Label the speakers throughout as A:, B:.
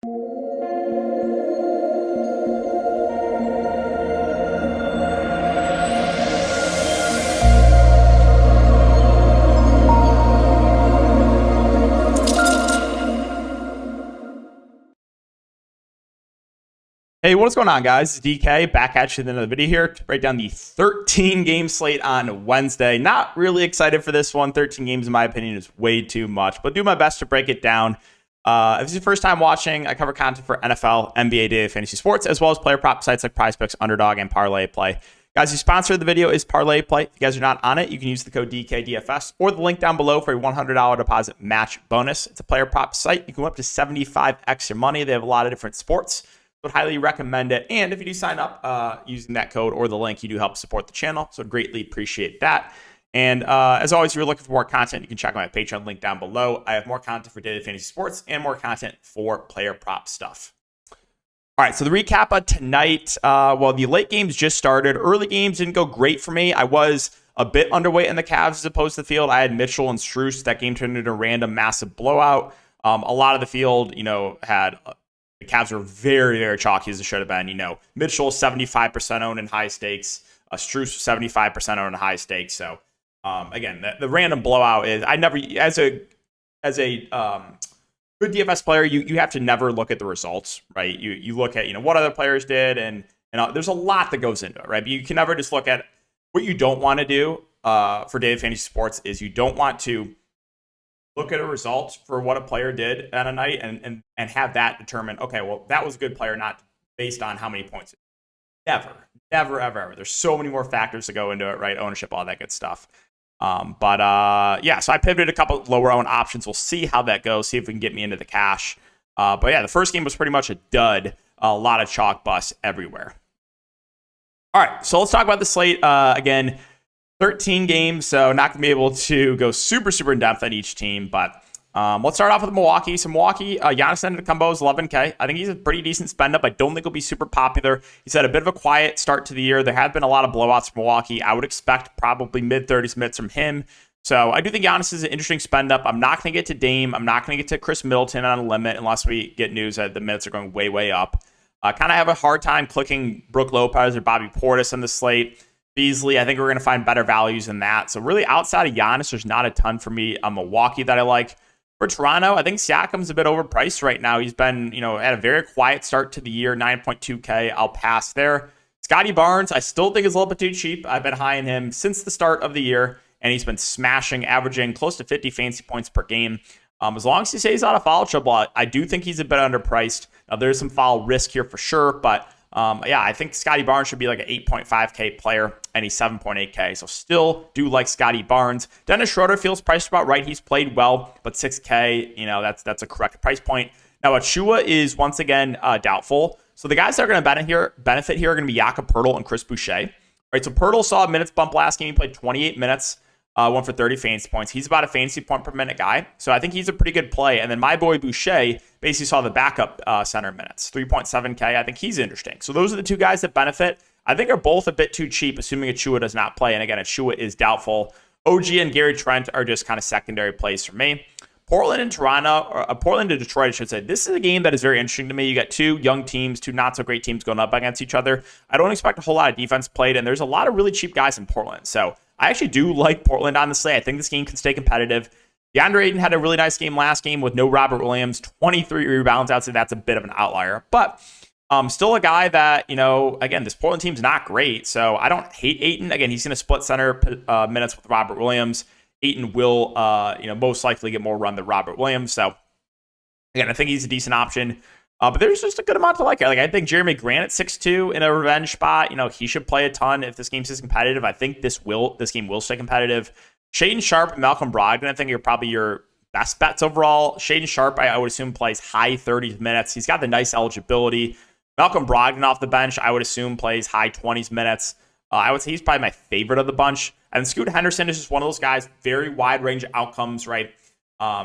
A: Hey, what's going on, guys? It's DK back at you at the end of the video here to break down the 13-game slate on Wednesday. Not really excited for this one. 13 games, in my opinion, is way too much, but do my best to break it down. If this is your first time watching, I cover content for NFL, NBA, daily fantasy sports, as well as player prop sites like PrizePicks, Underdog, and Parlay Play. Guys, the sponsor of the video is Parlay Play. If you guys are not on it, you can use the code DKDFS or the link down below for a $100 deposit match bonus. It's a player prop site. You can go up to 75x your money. They have a lot of different sports. Would highly recommend it. And if you do sign up using that code or the link, you do help support the channel. So greatly appreciate that. And as always, if you're looking for more content, you can check out my Patreon link down below. I have more content for daily fantasy sports and more content for player prop stuff. All right, so the recap of tonight. Well, the late games just started. Early games didn't go great for me. I was a bit underweight in the Cavs as opposed to the field. I had Mitchell and Strus. That game turned into a random massive blowout. A lot of the field, had... The Cavs were very, very chalky as it should have been. Mitchell 75% owned in high stakes. Strus 75% owned in high stakes. So again, the random blowout is I never as a good DFS player, you have to never look at the results, right? You look at what other players did, and there's a lot that goes into it, right? But you can never just look at what you don't want to do for daily fantasy sports is you don't want to look at a result for what a player did at a night and have that determine, okay, well, that was a good player, not based on how many points. Never, ever. There's so many more factors to go into it, right? Ownership, all that good stuff. So I pivoted a couple lower owned options. We'll see how that goes, see if we can get me into the cash. The first game was pretty much a dud. A lot of chalk busts everywhere. All right, so let's talk about the slate again. 13 games, so not going to be able to go super in depth on each team, but let's start off with Milwaukee. So Milwaukee, Giannis Antetokounmpo is 11K. I think he's a pretty decent spend up. I don't think he'll be super popular. He's had a bit of a quiet start to the year. There have been a lot of blowouts from Milwaukee. I would expect probably mid-30s minutes from him. So I do think Giannis is an interesting spend up. I'm not going to get to Dame. I'm not going to get to Chris Middleton on a limit unless we get news that the minutes are going way up. Kind of have a hard time clicking Brook Lopez or Bobby Portis on the slate. Beasley, I think we're going to find better values than that. So really outside of Giannis, there's not a ton for me on Milwaukee that I like. For Toronto, I think Siakam's a bit overpriced right now. He's been, had a very quiet start to the year, 9.2K. I'll pass there. Scotty Barnes, I still think is a little bit too cheap. I've been high on him since the start of the year, and he's been smashing, averaging close to 50 fantasy points per game. As long as he stays out of foul trouble, I do think he's a bit underpriced. Now, there's some foul risk here for sure, but I think Scotty Barnes should be like an 8.5K player, and he's 7.8K. So still do like Scotty Barnes. Dennis Schroeder feels priced about right. He's played well, but 6K, that's a correct price point. Now, Achua is once again doubtful. So the guys that are going to benefit here are going to be Jakob Poeltl and Chris Boucher. Right, so Poeltl saw a minutes bump last game. He played 28 minutes, went for 30 fantasy points. He's about a fantasy point per minute guy. So I think he's a pretty good play. And then my boy Boucher basically saw the backup center minutes, 3.7K. I think he's interesting. So those are the two guys that benefit. I think are both a bit too cheap, assuming Achua does not play. And again, Achua is doubtful. OG and Gary Trent are just kind of secondary plays for me. Portland and Detroit, I should say. This is a game that is very interesting to me. You got two young teams, two not so great teams going up against each other. I don't expect a whole lot of defense played, and there's a lot of really cheap guys in Portland. So I actually do like Portland on the slate. I think this game can stay competitive. DeAndre Ayton had a really nice game last game with no Robert Williams, 23 rebounds. I'd say that's a bit of an outlier. But still a guy that, again, this Portland team's not great. So I don't hate Ayton. Again, he's going to split center minutes with Robert Williams. Ayton will, most likely get more run than Robert Williams. So, again, I think he's a decent option. But there's just a good amount to like. I think Jeremy Grant at 6'2" in a revenge spot, he should play a ton if this game stays competitive. I think this game will stay competitive. Shaedon Sharpe and Malcolm Brogdon, I think, are probably your best bets overall. Shaedon Sharpe, I would assume, plays high 30s minutes. He's got the nice eligibility. Malcolm Brogdon off the bench, I would assume, plays high 20s minutes. I would say he's probably my favorite of the bunch. And Scoot Henderson is just one of those guys, very wide range of outcomes, right?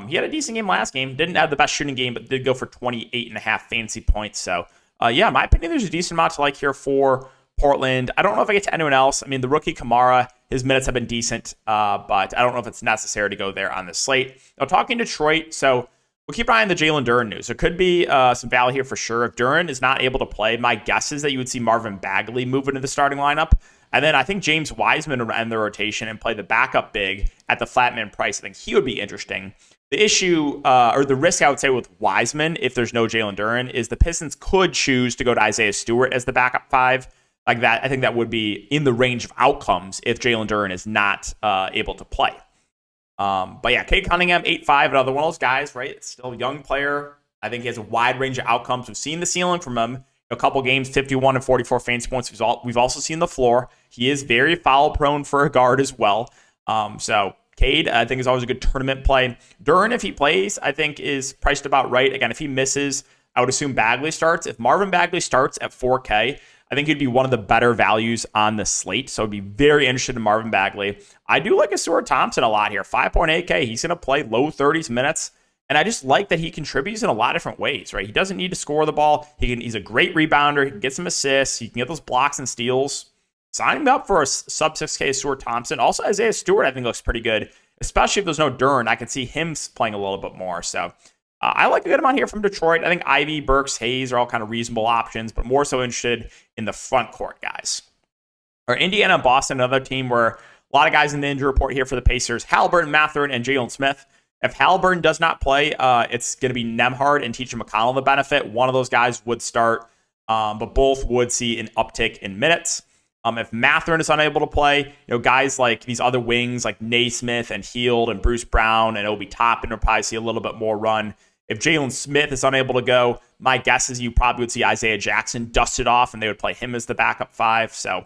A: He had a decent game last game. Didn't have the best shooting game, but did go for 28.5 fantasy points. So, in my opinion, there's a decent amount to like here for Portland. I don't know if I get to anyone else. I mean, the rookie Kamara, his minutes have been decent, but I don't know if it's necessary to go there on the slate. Now, talking Detroit, so we'll keep an eye on the Jalen Duren news. There could be some value here for sure. If Duren is not able to play, my guess is that you would see Marvin Bagley move into the starting lineup. And then I think James Wiseman would end the rotation and play the backup big at the flat man price. I think he would be interesting. The issue, or the risk I would say with Wiseman, if there's no Jalen Duren, is the Pistons could choose to go to Isaiah Stewart as the backup 5. Like that, I think that would be in the range of outcomes if Jalen Duren is not able to play. But yeah, Cade Cunningham, 8'5", another one of those guys, right? It's still a young player. I think he has a wide range of outcomes. We've seen the ceiling from him. A couple games, 51 and 44 fantasy points. We've also seen the floor. He is very foul prone for a guard as well. So Cade, I think, is always a good tournament play. Duren, if he plays, I think is priced about right. Again, if he misses, I would assume Bagley starts. If Marvin Bagley starts at 4K, I think he'd be one of the better values on the slate. So I'd be very interested in Marvin Bagley. I do like Asura Thompson a lot here. 5.8K. He's going to play low 30s minutes. And I just like that he contributes in a lot of different ways, right? He doesn't need to score the ball. He's a great rebounder. He can get some assists. He can get those blocks and steals. Sign him up for a sub 6K Asura Thompson. Also, Isaiah Stewart, I think, looks pretty good, especially if there's no Duren. I can see him playing a little bit more. So I like a good amount here from Detroit. I think Ivy, Burks, Hayes are all kind of reasonable options, but more so interested in the front court guys. Or Indiana and Boston, another team where a lot of guys in the injury report here for the Pacers. Halliburton, Mathurin, and Jalen Smith. If Halliburton does not play, it's going to be Nembhard and Teacher McConnell the benefit. One of those guys would start, but both would see an uptick in minutes. If Mathurin is unable to play, guys like these other wings like Naismith and Hield and Bruce Brown and Obi Toppin will probably see a little bit more run. If Jalen Smith is unable to go, my guess is you probably would see Isaiah Jackson dusted off and they would play him as the backup 5. So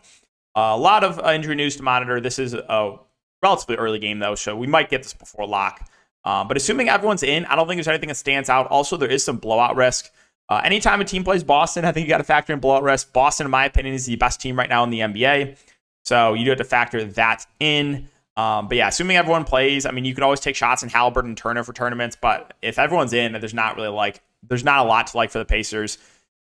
A: a lot of injury news to monitor. This is a relatively early game though, so we might get this before lock. But assuming everyone's in, I don't think there's anything that stands out. Also, there is some blowout risk. Anytime a team plays Boston, I think you got to factor in blowout risk. Boston, in my opinion, is the best team right now in the NBA. So you do have to factor that in. But yeah, assuming everyone plays, I mean, you can always take shots in Halliburton and Turner for tournaments. But if everyone's in, there's not a lot to like for the Pacers.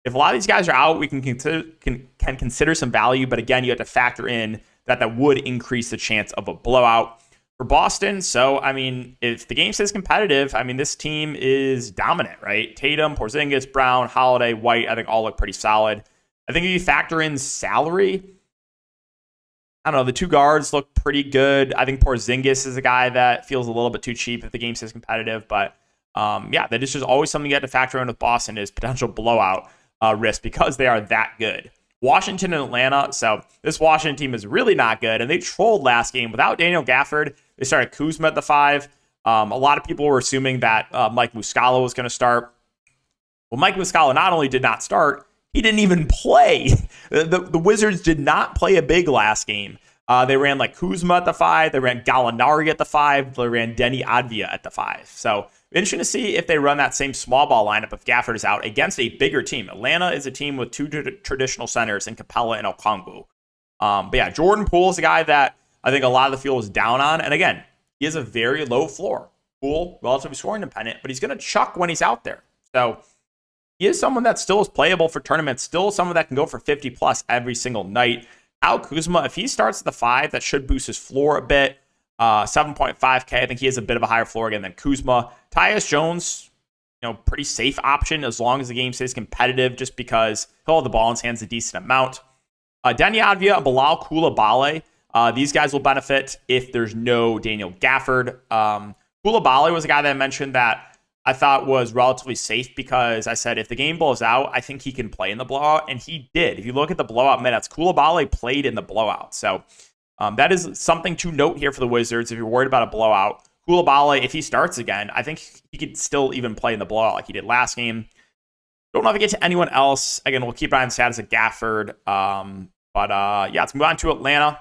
A: If a lot of these guys are out, we can consider some value. But again, you have to factor in that would increase the chance of a blowout for Boston. So, I mean, if the game stays competitive, I mean, this team is dominant, right? Tatum, Porzingis, Brown, Holiday, White, I think all look pretty solid. I think if you factor in salary, I don't know, the two guards look pretty good. I think Porzingis is a guy that feels a little bit too cheap if the game stays competitive. But yeah, that is just always something you have to factor in with Boston is potential blowout risk because they are that good. Washington and Atlanta. So this Washington team is really not good, and they trolled last game without Daniel Gafford. They started Kuzma at the 5. A lot of people were assuming that Mike Muscala was going to start. Well, Mike Muscala not only did not start, he didn't even play. The Wizards did not play a big last game. They ran like Kuzma at the 5. They ran Gallinari at the 5. They ran Denny Advia at the 5. So interesting to see if they run that same small ball lineup if Gafford is out against a bigger team. Atlanta is a team with two traditional centers in Capella and Okongwu. But yeah, Jordan Poole is a guy that I think a lot of the field is down on. And again, he has a very low floor. Poole, relatively scoring dependent, but he's going to chuck when he's out there. So he is someone that still is playable for tournaments, still someone that can go for 50 plus every single night. Al Kuzma, if he starts at the 5, that should boost his floor a bit. 7.5K, I think he has a bit of a higher floor again than Kuzma. Tyus Jones, pretty safe option as long as the game stays competitive, just because he'll have the ball in his hands a decent amount. Denny Advia and Bilal Coulibaly, these guys will benefit if there's no Daniel Gafford. Coulibaly was a guy that I mentioned that I thought was relatively safe because I said if the game blows out, I think he can play in the blowout, and he did. If you look at the blowout minutes, Coulibaly played in the blowout. So that is something to note here for the Wizards if you're worried about a blowout. Coulibaly, if he starts again, I think he could still even play in the blowout like he did last game. Don't know if I get to anyone else. Again, we'll keep an eye on the status of Gafford. But yeah, let's move on to Atlanta.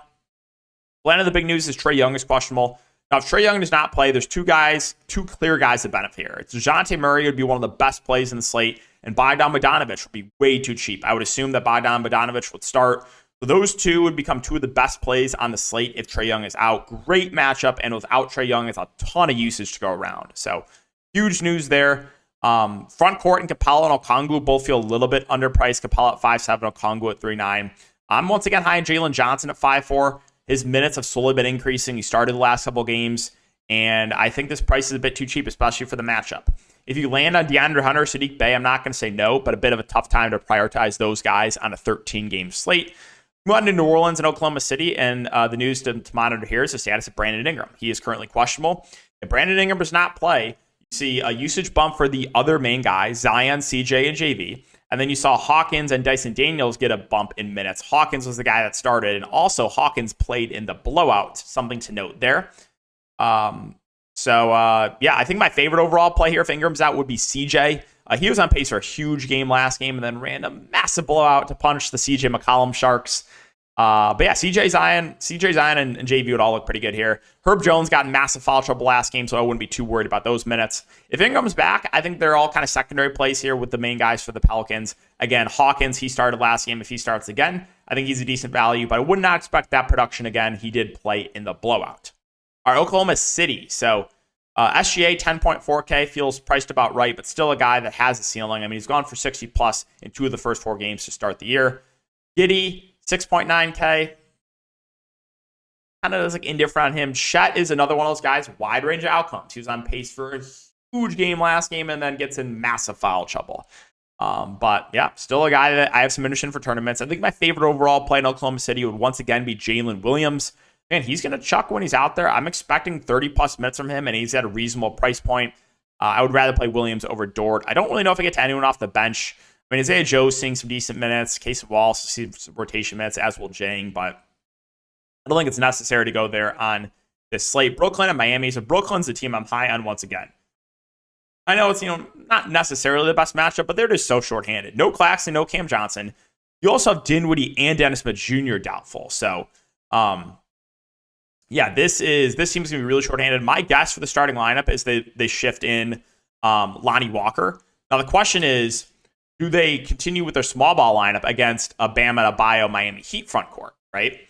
A: Atlanta, the big news is Trae Young is questionable. Now, if Trae Young does not play, there's two clear guys that benefit here. It's DeJounte Murray would be one of the best plays in the slate, and Bogdan Bogdanovic would be way too cheap. I would assume that Bogdan Bogdanovic would start. So those two would become two of the best plays on the slate if Trae Young is out. Great matchup, and without Trae Young, it's a ton of usage to go around. So huge news there. Front court and Capella and Okongwu both feel a little bit underpriced. Capella at 5'7", Okongwu at 3'9". I'm once again high on Jalen Johnson at 5'4". His minutes have slowly been increasing. He started the last couple of games. And I think this price is a bit too cheap, especially for the matchup. If you land on DeAndre Hunter, Sadiq Bey, I'm not going to say no, but a bit of a tough time to prioritize those guys on a 13-game slate. Move on to New Orleans and Oklahoma City, and the news to monitor here is the status of Brandon Ingram. He is currently questionable. If Brandon Ingram does not play, you see a usage bump for the other main guys, Zion, CJ, and JV. And then you saw Hawkins and Dyson Daniels get a bump in minutes. Hawkins was the guy that started, and also Hawkins played in the blowout. Something to note there. I think my favorite overall play here if Ingram's out would be CJ. He was on pace for a huge game last game and then ran a massive blowout to punish the CJ McCollum Sharks. CJ Zion and JV would all look pretty good here. Herb Jones got in massive foul trouble last game, so I wouldn't be too worried about those minutes. If Ingram's back, I think they're all kind of secondary plays here with the main guys for the Pelicans. Again, Hawkins, he started last game. If he starts again, I think he's a decent value, but I would not expect that production again. He did play in the blowout. All right, Oklahoma City. So SGA 10.4K feels priced about right, but still a guy that has a ceiling. I mean, he's gone for 60 plus in 2 of the first 4 games to start the year. Giddey, 6.9K. Kind of like indifferent on him. Chet is another one of those guys, wide range of outcomes. He was on pace for a huge game last game and then gets in massive foul trouble. But yeah, still a guy that I have some interest in for tournaments. I think my favorite overall play in Oklahoma City would once again be Jalen Williams. Man, he's going to chuck when he's out there. I'm expecting 30 plus minutes from him, and he's at a reasonable price point. I would rather play Williams over Dort. I don't really know if I get to anyone off the bench. I mean, Isaiah Joe's seeing some decent minutes. Casey Wallace sees some rotation minutes, as will Jang, but I don't think it's necessary to go there on this slate. Brooklyn and Miami. So Brooklyn's the team I'm high on once again. I know it's, not necessarily the best matchup, but they're just so shorthanded. No Claxton, no Cam Johnson. You also have Dinwiddie and Dennis Smith Jr. doubtful. So, this seems to be really shorthanded. My guess for the starting lineup is they shift in Lonnie Walker. Now, the question is, do they continue with their small ball lineup against a Bam Adebayo Miami Heat front court, right?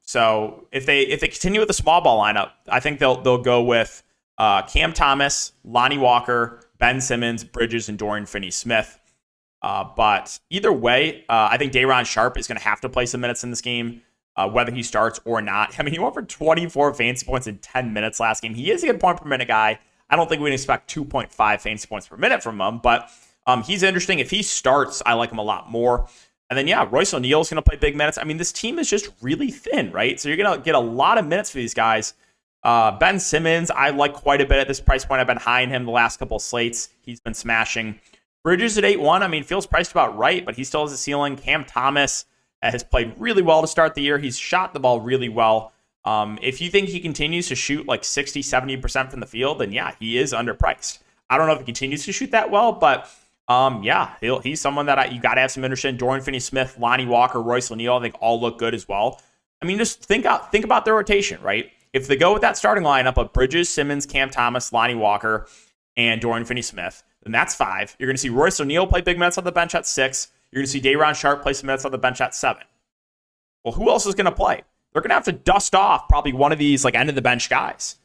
A: So if they continue with the small ball lineup, I think they'll go with Cam Thomas, Lonnie Walker, Ben Simmons, Bridges, and Dorian Finney-Smith. But either way, I think Day'Ron Sharpe is going to have to play some minutes in this game, whether he starts or not. I mean, he went for 24 fantasy points in 10 minutes last game. He is a good point per minute guy. I don't think we can expect 2.5 fantasy points per minute from him, but he's interesting. If he starts, I like him a lot more. And then, Royce O'Neal is going to play big minutes. I mean, this team is just really thin, right? So you're going to get a lot of minutes for these guys. Ben Simmons, I like quite a bit at this price point. I've been high in him the last couple of slates. He's been smashing. Bridges at 8-1, I mean, feels priced about right, but he still has a ceiling. Cam Thomas has played really well to start the year. He's shot the ball really well. If you think he continues to shoot like 60, 70% from the field, then he is underpriced. I don't know if he continues to shoot that well, but he's someone that you got to have some interest in. Dorian Finney-Smith, Lonnie Walker, Royce O'Neal, I think all look good as well. I mean, just think about their rotation, right? If they go with that starting lineup of Bridges, Simmons, Cam Thomas, Lonnie Walker, and Dorian Finney-Smith, then that's 5. You're going to see Royce O'Neal play big minutes on the bench at 6. You're going to see Day'Ron Sharpe play some minutes on the bench at 7. Well, who else is going to play? They're going to have to dust off probably one of these like end of the bench guys.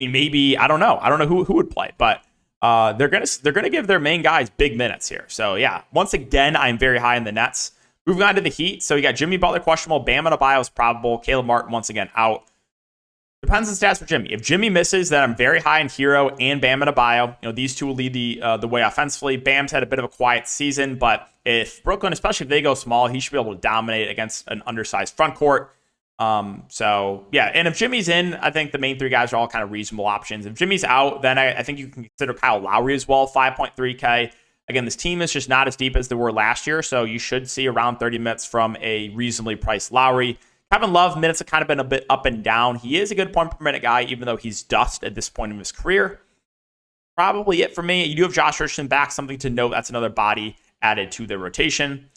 A: Maybe I don't know who would play, but they're gonna give their main guys big minutes here. So once again, I'm very high in the Nets. Moving on to the Heat. So you got Jimmy Butler questionable, Bam Adebayo is probable, Caleb Martin once again out. Depends on stats for Jimmy. If Jimmy misses, then I'm very high in Hero and Bam Adebayo. These two will lead the way offensively. Bam's had a bit of a quiet season, but if Brooklyn, especially if they go small, he should be able to dominate against an undersized front court. And if Jimmy's in, I think the main 3 guys are all kind of reasonable options. If Jimmy's out, then I think you can consider Kyle Lowry as well, 5.3K. Again, this team is just not as deep as they were last year, so you should see around 30 minutes from a reasonably priced Lowry. Kevin Love, minutes have kind of been a bit up and down. He is a good point per minute guy, even though he's dust at this point in his career. Probably it for me. You do have Josh Richardson back, something to note. That's another body added to the rotation.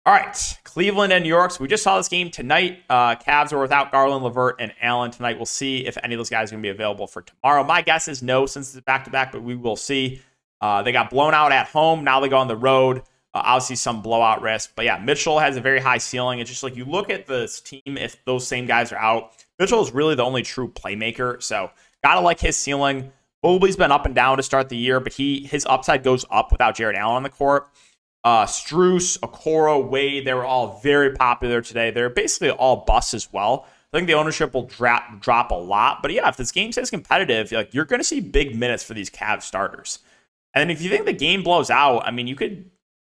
A: All right, Cleveland and New York. So we just saw this game tonight. Cavs are without Garland, LeVert, and Allen tonight. We'll see if any of those guys are going to be available for tomorrow. My guess is no, since it's back-to-back, but we will see. They got blown out at home. Now they go on the road. Obviously, some blowout risk. But Mitchell has a very high ceiling. It's just like you look at this team, if those same guys are out, Mitchell is really the only true playmaker. So got to like his ceiling. Mobley's been up and down to start the year, but his upside goes up without Jared Allen on the court. Strus, Okoro, Wade, they were all very popular today. They're basically all busts as well. I think the ownership will drop a lot. But yeah, if this game stays competitive, like you're going to see big minutes for these Cavs starters. And then if you think the game blows out, I mean, if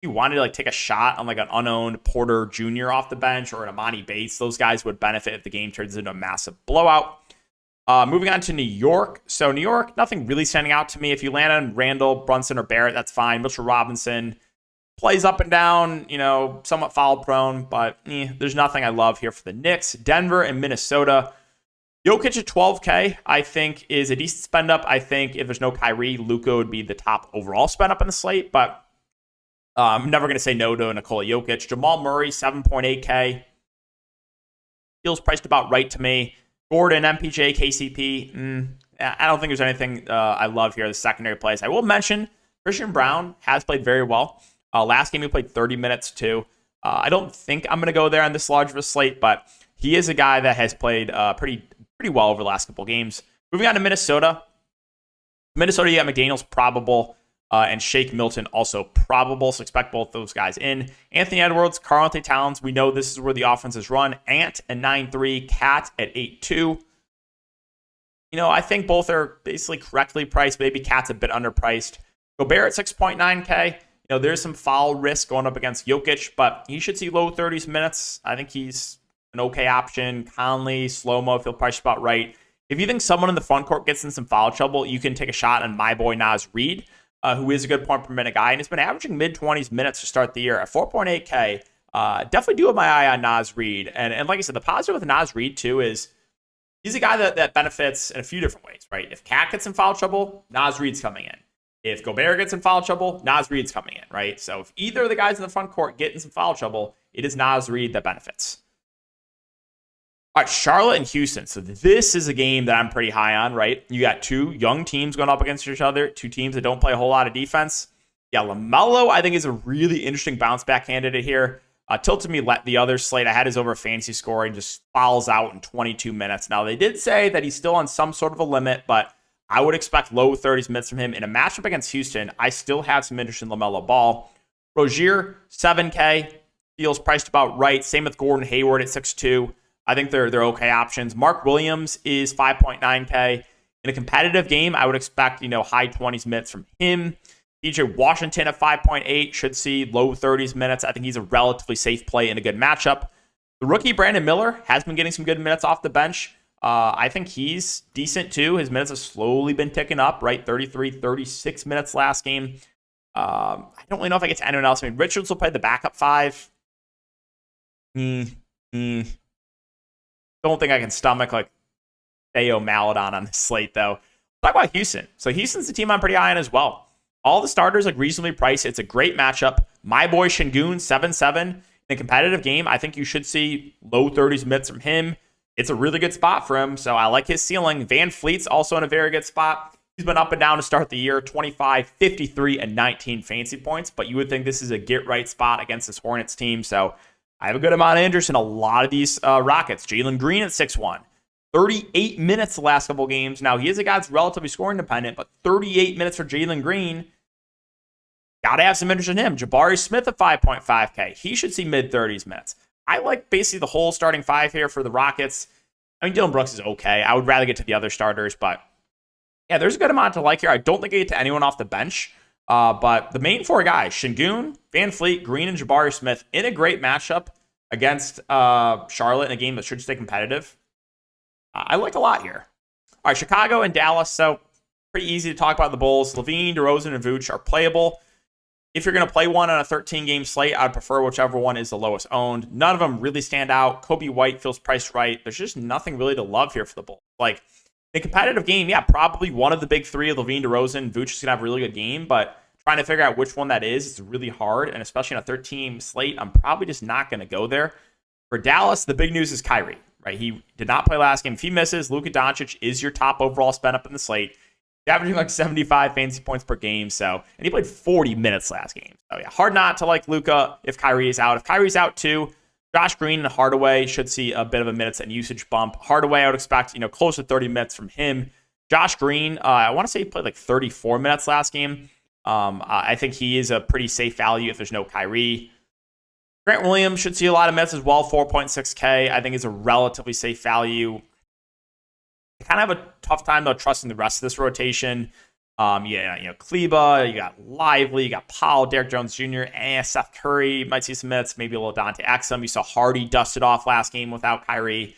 A: you wanted to like take a shot on like an unowned Porter Jr. off the bench or an Amani Bates, those guys would benefit if the game turns into a massive blowout. Moving on to New York. So New York, nothing really standing out to me. If you land on Randall, Brunson, or Barrett, that's fine. Mitchell Robinson plays up and down, somewhat foul prone, but there's nothing I love here for the Knicks. Denver and Minnesota. Jokic at 12K, I think, is a decent spend up. I think if there's no Kyrie, Luka would be the top overall spend up in the slate, but I'm never going to say no to Nikola Jokic. Jamal Murray, 7.8K. Feels priced about right to me. Gordon, MPJ, KCP. I don't think there's anything I love here. The secondary plays. I will mention Christian Brown has played very well. Last game he played 30 minutes too. I don't think I'm going to go there on this large of a slate, but he is a guy that has played pretty well over the last couple games. Moving on to Minnesota. Minnesota, you got McDaniels probable, and Shake Milton also probable, so expect both those guys in. Anthony Edwards, Karl-Anthony Towns, we know this is where the offense is run. Ant at 9.3, Cat at 8.2. I think both are basically correctly priced. Maybe Cat's a bit underpriced. Gobert at 6.9K. There's some foul risk going up against Jokic, but he should see low 30s minutes. I think he's an okay option. Conley, Slow-Mo feel priced about right. If you think someone in the front court gets in some foul trouble, you can take a shot on my boy Naz Reid, who is a good point per minute guy, and has been averaging mid-20s minutes to start the year at 4.8K. Definitely do have my eye on Naz Reid. And like I said, the positive with Naz Reid, too, is he's a guy that benefits in a few different ways, right? If Cat gets in foul trouble, Naz Reid's coming in. If Gobert gets in foul trouble, Naz Reid's coming in, right? So if either of the guys in the front court get in some foul trouble, it is Naz Reid that benefits. All right, Charlotte and Houston. So this is a game that I'm pretty high on, right? You got two young teams going up against each other, two teams that don't play a whole lot of defense. Yeah, LaMelo, I think, is a really interesting bounce back candidate here. Tilted me the other slate. I had his over fantasy scoring, just fouls out in 22 minutes. Now, they did say that he's still on some sort of a limit, but I would expect low 30s minutes from him. In a matchup against Houston, I still have some interest in LaMelo Ball. Rozier, 7K, feels priced about right. Same with Gordon Hayward at 6.2. I think they're okay options. Mark Williams is 5.9K. In a competitive game, I would expect, high 20s minutes from him. DJ Washington at 5.8 should see low 30s minutes. I think he's a relatively safe play in a good matchup. The rookie Brandon Miller has been getting some good minutes off the bench. I think he's decent too. His minutes have slowly been ticking up, right? 33, 36 minutes last game. I don't really know if I get to anyone else. I mean, Richards will play the backup 5. Don't think I can stomach like Theo Maladon on this slate though. Talk about Houston. So Houston's the team I'm pretty high on as well. All the starters like reasonably priced. It's a great matchup. My boy Şengün, 7-7. In a competitive game, I think you should see low 30s minutes from him. It's a really good spot for him, so I like his ceiling. Van Fleet's also in a very good spot. He's been up and down to start the year, 25, 53, and 19 fantasy points, but you would think this is a get-right spot against this Hornets team, so I have a good amount of interest in a lot of these Rockets. Jalen Green at 6-1. 38 minutes the last couple games. Now, he is a guy that's relatively scoring dependent, but 38 minutes for Jalen Green, got to have some interest in him. Jabari Smith at 5.5K. He should see mid-30s minutes. I like basically the whole starting 5 here for the Rockets. I mean, Dylan Brooks is okay. I would rather get to the other starters, but yeah, there's a good amount to like here. I don't think I get to anyone off the bench, but the main 4 guys, Şengün, Van Fleet, Green, and Jabari Smith in a great matchup against Charlotte in a game that should stay competitive. I like a lot here. All right, Chicago and Dallas. So pretty easy to talk about the Bulls. Levine, DeRozan, and Vooch are playable. If you're going to play one on a 13-game slate, I'd prefer whichever one is the lowest owned. None of them really stand out. Kobe White feels priced right. There's just nothing really to love here for the Bulls. Like, in a competitive game, yeah, probably one of the big 3 of Levine, DeRozan, Vooch is going to have a really good game, but trying to figure out which one that is really hard, and especially on a 13 slate, I'm probably just not going to go there. For Dallas, the big news is Kyrie, right? He did not play last game. If he misses, Luka Doncic is your top overall spend up in the slate. Averaging like 75 fantasy points per game. And he played 40 minutes last game. So yeah, hard not to like Luka if Kyrie is out. If Kyrie's out too, Josh Green and Hardaway should see a bit of a minutes and usage bump. Hardaway, I would expect, close to 30 minutes from him. Josh Green, I want to say he played like 34 minutes last game. I think he is a pretty safe value if there's no Kyrie. Grant Williams should see a lot of minutes as well. 4.6K, I think, is a relatively safe value. I kind of have a tough time, though, trusting the rest of this rotation. Kleba, you got Lively, you got Powell, Derek Jones Jr., Seth Curry might see some minutes, maybe a little Dante Exum. You saw Hardy dusted off last game without Kyrie.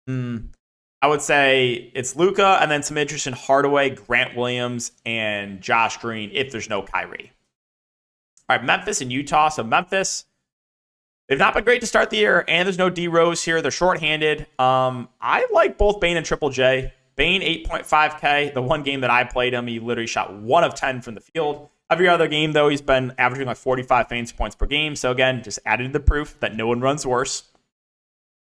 A: I would say it's Luka, and then some interest in Hardaway, Grant Williams, and Josh Green if there's no Kyrie. All right, Memphis and Utah. So Memphis, they've not been great to start the year, and there's no D Rose here. They're shorthanded. I like both Bane and Triple J. Bane, 8.5K. The one game that I played him, he literally shot 1 of 10 from the field. Every other game, though, he's been averaging like 45 fantasy points per game. So again, just added the proof that no one runs worse.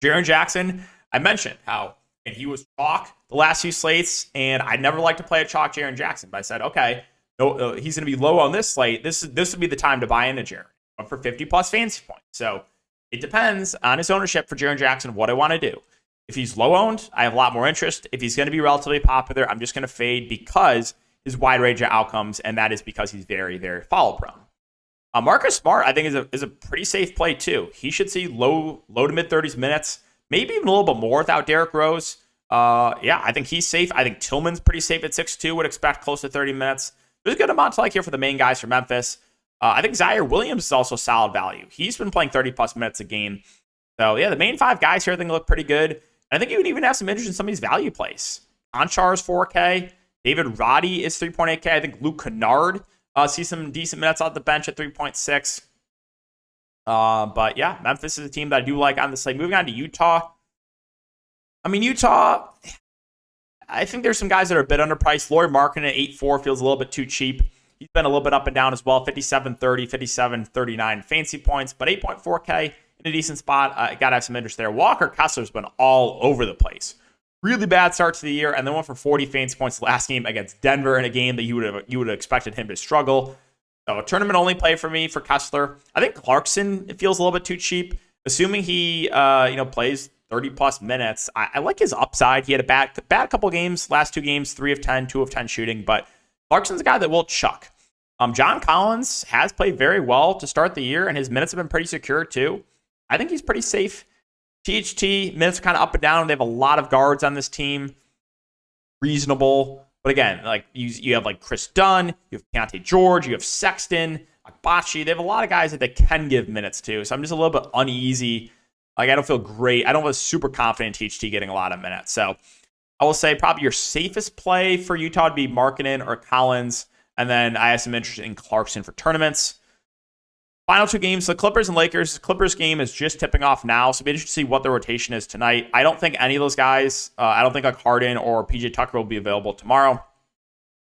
A: Jaren Jackson, I mentioned how and he was chalk the last few slates, and I never like to play a chalk Jaren Jackson, but I said, okay, no, he's going to be low on this slate. This would be the time to buy into Jaren. But for 50-plus fantasy points. So it depends on his ownership for Jaren Jackson, what I want to do. If he's low-owned, I have a lot more interest. If he's going to be relatively popular, I'm just going to fade because his wide range of outcomes, and that is because he's very, very follow-prone. Marcus Smart, I think, is a pretty safe play, too. He should see low to mid-30s minutes, maybe even a little bit more without Derrick Rose. I think he's safe. I think Tillman's pretty safe at 6'2", would expect close to 30 minutes. There's a good amount to like here for the main guys for Memphis. I think Zaire Williams is also solid value. He's been playing 30-plus minutes a game. So, yeah, the main 5 guys here I think look pretty good. I think you would even have some interest in some of these value plays. Anchar is 4K. David Roddy is 3.8K. I think Luke Kennard sees some decent minutes off the bench at 3.6. But, yeah, Memphis is a team that I do like on the slate. Moving on to Utah. Utah, I think there's some guys that are a bit underpriced. Lauri Markkanen at 8.4 feels a little bit too cheap. He's been a little bit up and down as well. 57.30, 57.39 fancy points, but 8.4K. In a decent spot. Got to have some interest there. Walker Kessler's been all over the place. Really bad start to the year, and then went for 40 fantasy points last game against Denver in a game that you would have expected him to struggle. So a tournament-only play for me for Kessler. I think Clarkson, it feels a little bit too cheap. Assuming he plays 30-plus minutes, I like his upside. He had a bad couple games, last 2 games, 3 of 10, 2 of 10 shooting, but Clarkson's a guy that will chuck. John Collins has played very well to start the year, and his minutes have been pretty secure too. I think he's pretty safe. THT, minutes are kind of up and down. They have a lot of guards on this team. Reasonable. But again, like you have like Chris Dunn, you have Keontae George, you have Sexton, Akbachi. They have a lot of guys that they can give minutes to. So I'm just a little bit uneasy. Like I don't feel great. I don't feel super confident in THT getting a lot of minutes. So I will say probably your safest play for Utah would be Markkanen or Collins. And then I have some interest in Clarkson for tournaments. Final 2 games, the Clippers and Lakers. The Clippers game is just tipping off now, so it'll be interesting to see what the rotation is tonight. I don't think any of those guys, I don't think like Harden or PJ Tucker will be available tomorrow.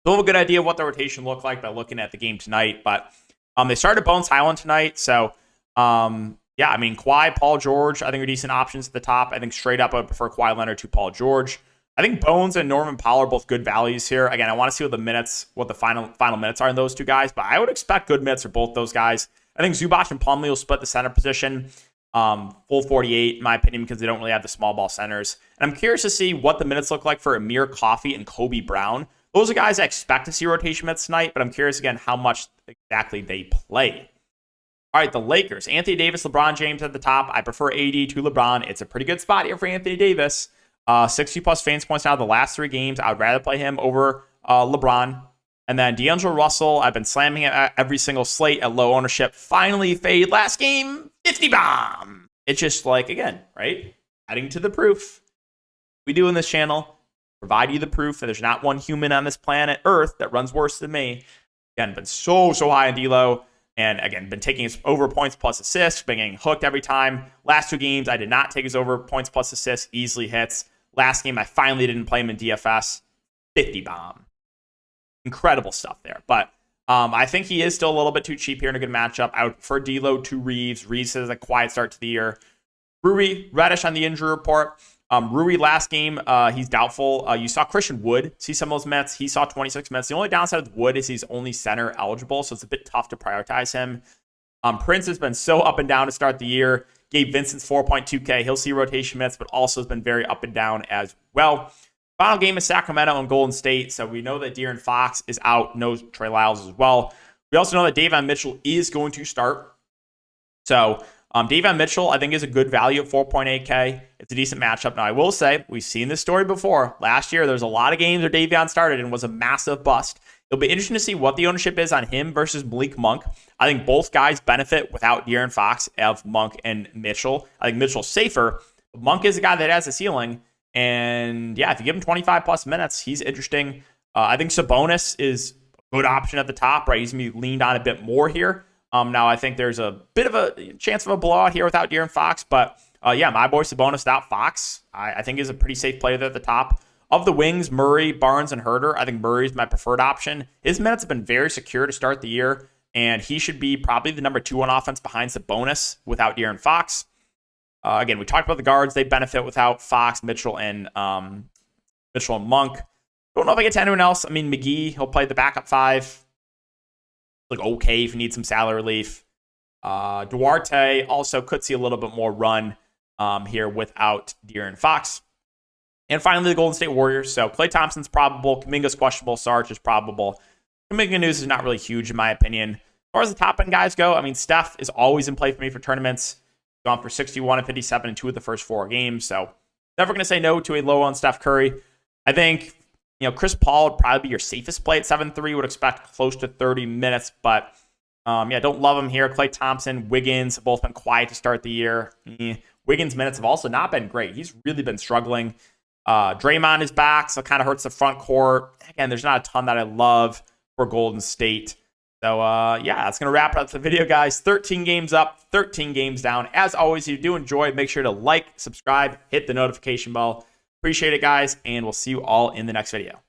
A: We'll have a good idea of what the rotation looked like by looking at the game tonight. But they started Bones Highland tonight, so Kawhi, Paul George, I think are decent options at the top. I think straight up I would prefer Kawhi Leonard to Paul George. I think Bones and Norman Powell are both good values here. Again, I want to see what the final minutes are in those 2 guys, but I would expect good minutes for both those guys. I think Zubac and Plumlee will split the center position, full 48, in my opinion, because they don't really have the small ball centers. And I'm curious to see what the minutes look like for Amir Coffey and Kobe Brown. Those are guys I expect to see rotation minutes tonight, but I'm curious, again, how much exactly they play. All right, the Lakers. Anthony Davis, LeBron James at the top. I prefer AD to LeBron. It's a pretty good spot here for Anthony Davis. 60-plus fantasy points now the last 3 games. I would rather play him over LeBron. And then D'Angelo Russell, I've been slamming it at every single slate at low ownership. Finally fade last game, 50 bomb. It's just like, again, right? Adding to the proof. We do in this channel, provide you the proof that there's not one human on this planet Earth that runs worse than me. Again, been so high in D-Lo. And again, been taking his over points plus assists, been getting hooked every time. Last 2 games, I did not take his over points plus assists, easily hits. Last game, I finally didn't play him in DFS, 50 bomb. Incredible stuff there. But I think he is still a little bit too cheap here in a good matchup. I would prefer D'Lo to Reeves. Reeves has a quiet start to the year. Rui, Reddish on the injury report. Rui last game, he's doubtful. You saw Christian Wood see some of those minutes. He saw 26 minutes. The only downside with Wood is he's only center eligible, so it's a bit tough to prioritize him. Prince has been so up and down to start the year. Gabe Vincent's 4.2K. He'll see rotation minutes, but also has been very up and down as well. Final game is Sacramento and Golden State, so we know that De'Aaron Fox is out. No Trey Lyles as well. We also know that Davion Mitchell is going to start. So Davion Mitchell, I think, is a good value at 4.8K. It's a decent matchup. Now, I will say, we've seen this story before. Last year, there's a lot of games where Davion started and was a massive bust. It'll be interesting to see what the ownership is on him versus Malik Monk. I think both guys benefit without De'Aaron Fox of Monk and Mitchell. I think Mitchell's safer. But Monk is a guy that has a ceiling. And yeah, if you give him 25 plus minutes, he's interesting. I think Sabonis is a good option at the top, right? He's going to be leaned on a bit more here. Now, I think there's a bit of a chance of a blowout here without De'Aaron Fox. But yeah, my boy Sabonis without Fox, I think is a pretty safe player there at the top. Of the wings, Murray, Barnes, and Herter, I think Murray is my preferred option. His minutes have been very secure to start the year, and he should be probably the number 2 on offense behind Sabonis without De'Aaron Fox. Again, we talked about the guards. They benefit without Fox, Mitchell, and Monk. Don't know if I get to anyone else. I mean, McGee, he'll play the backup 5. Like, okay if you need some salary relief. Duarte also could see a little bit more run here without De'Aaron Fox. And finally, the Golden State Warriors. So Klay Thompson's probable. Kuminga's questionable. Sarge is probable. Kuminga news is not really huge, in my opinion. As far as the top-end guys go, I mean, Steph is always in play for me for tournaments. Gone for 61 and 57 in 2 of the first 4 games. So never going to say no to a low on Steph Curry. I think, Chris Paul would probably be your safest play at 7-3. Would expect close to 30 minutes. But, don't love him here. Klay Thompson, Wiggins have both been quiet to start the year. Wiggins' minutes have also not been great. He's really been struggling. Draymond is back, so it kind of hurts the front court. Again, there's not a ton that I love for Golden State. So, that's going to wrap up the video, guys. 13 games up, 13 games down. As always, if you do enjoy, make sure to like, subscribe, hit the notification bell. Appreciate it, guys, and we'll see you all in the next video.